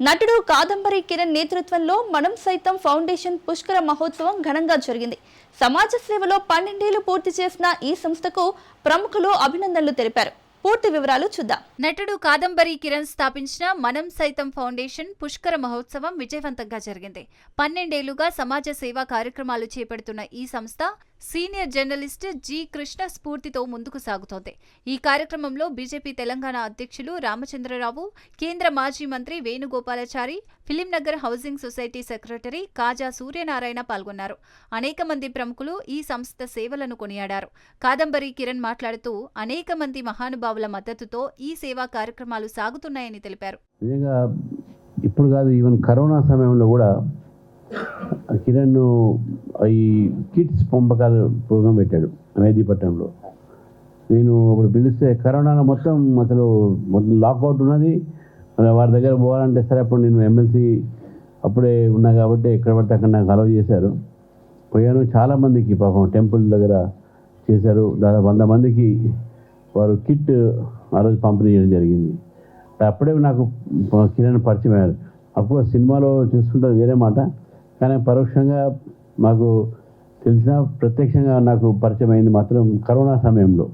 నటుడు కాదంబరి కిరణ్ నేతృత్వంలో మనం సైతం ఫౌండేషన్ పుష్కర మహోత్సవం ఘనంగా జరిగింది. సమాజ సేవలో 12 ఏళ్లు పూర్తి చేసిన ఈ సంస్థకు ప్రముఖులు అభినందనలు తెలిపారు. పూర్తి వివరాలు చూద్దాం. నటుడు కాదంబరి కిరణ్ స్థాపించిన మనం సైతం ఫౌండేషన్ పుష్కర మహోత్సవం విజయవంతంగా జరిగింది. 12 ఏళ్లుగా సమాజ సేవా కార్యక్రమాలు చేపడుతున్న ఈ సంస్థ సీనియర్ జర్నలిస్ట్ జి కృష్ణ స్ఫూర్తితో ముందుకు సాగుతోంది. ఈ కార్యక్రమంలో బీజేపీ తెలంగాణ అధ్యక్షులు రామచంద్రరావు, కేంద్ర మాజీ మంత్రి Venugopalachari, Filmnagar housing society secretary Kaja Suryanarayana పాల్గొన్నారు. అనేక మంది ప్రముఖులు ఈ సంస్థ సేవలను కొనియాడారు. కాదంబరి కిరణ్ మాట్లాడుతూ అనేక మంది మహానుభావుల మద్దతుతో ఈ సేవా కార్యక్రమాలు సాగుతున్నాయని తెలిపారు. ఇప్పుడు కాదు, ఈవెన్ కరోనా సమయంలో కూడా కిరణ్ ఈ కిట్స్ పంపకాలు ప్రోగ్రాం పెట్టాడు మెహదీపట్నంలో. నేను ఇప్పుడు పిలిస్తే కరోనాలో మొత్తం లాకౌట్ ఉన్నది, వారి దగ్గర పోవాలంటే సరే అప్పుడు నేను ఎమ్మెల్సీ అప్పుడే ఉన్నా కాబట్టి ఎక్కడ పడితే అక్కడ నాకు అలౌ చేశారు. పోయాను, చాలామందికి పాపం టెంపుల్ దగ్గర చేశారు. దాదాపు 100 మందికి వారు కిట్ ఆ రోజు పంపిణీ చేయడం జరిగింది. అప్పుడే నాకు కిరణ్ పరిచయం అయ్యారు. అఫ్కోర్స్ సినిమాలో చూసుకుంటే వేరే మాట, కానీ పరోక్షంగా మాకు తెలిసిన, ప్రత్యక్షంగా నాకు పరిచయం అయింది మాత్రం కరోనా సమయంలో.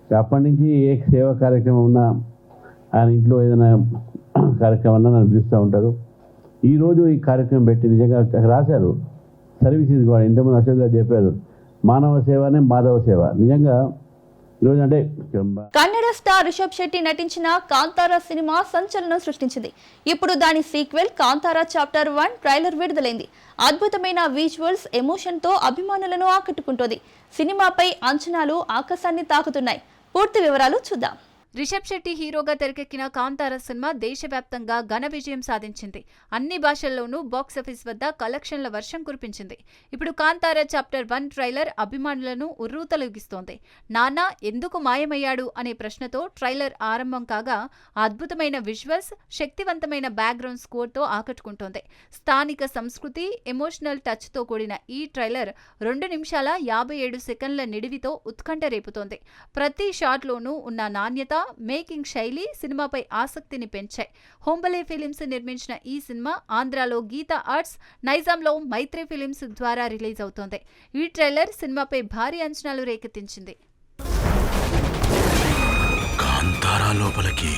అప్పటి నుంచి ఏ సేవా కార్యక్రమం ఉన్నా, ఆయన ఇంట్లో ఏదైనా కార్యక్రమం ఉన్నా నన్ను పిలుస్తూ ఉంటారు. ఈరోజు ఈ కార్యక్రమం పెట్టి నిజంగా రాశారు సర్వీసెస్ కూడా. ఇంతకుముందు అశోక్ గారు చెప్పారు, మానవ సేవనే మాధవ సేవ. నిజంగా ఈరోజు అంటే కన్నడ స్టార్ రిషబ్ శెట్టి నటించిన కాంతారా సినిమా సంచలనం సృష్టించింది. ఇప్పుడు దాని సీక్వెల్ కాంతారా చాప్టర్ 1 ట్రైలర్ విడుదలైంది. అద్భుతమైన విజువల్స్, ఎమోషన్ తో అభిమానులను ఆకట్టుకుంటోంది. సినిమాపై అంచనాలు ఆకాశాన్ని తాకుతున్నాయి. పూర్తి వివరాలు చూద్దాం. రిషబ్ శెట్టి హీరోగా తెరకెక్కిన కాంతారా సినిమా దేశవ్యాప్తంగా ఘన విజయం సాధించింది. అన్ని భాషల్లోనూ బాక్సాఫీస్ వద్ద కలెక్షన్ల వర్షం కురిపించింది. ఇప్పుడు కాంతారా చాప్టర్ 1 ట్రైలర్ అభిమానులను ఉర్రూతలూగిస్తోంది. నానా ఎందుకు మాయమయ్యాడు అనే ప్రశ్నతో ట్రైలర్ ఆరంభం కాగా, అద్భుతమైన విజువల్స్, శక్తివంతమైన బ్యాక్గ్రౌండ్ స్కోర్తో ఆకట్టుకుంటోంది. స్థానిక సంస్కృతి, ఎమోషనల్ టచ్తో కూడిన ఈ ట్రైలర్ 2 నిమిషాల 57 సెకండ్ల నిడివితో ఉత్కంఠ రేపుతోంది. ప్రతి షాట్లోనూ ఉన్న నాణ్యత, మేకింగ్ శైలి సినిమాపై ఆసక్తిని పెంచాయి. హోంబలే ఫిలిమ్స్ నిర్మించిన ఈ సినిమా ఆంధ్రాలో గీతా ఆర్ట్స్, నైజాంలో మైత్రి ఫిలిమ్స్ ద్వారా రిలీజ్ అవుతోంది. ఈ ట్రైలర్ సినిమాపై భారీ అంచనాలు రేకెత్తించింది. కాంతారా లోపలికి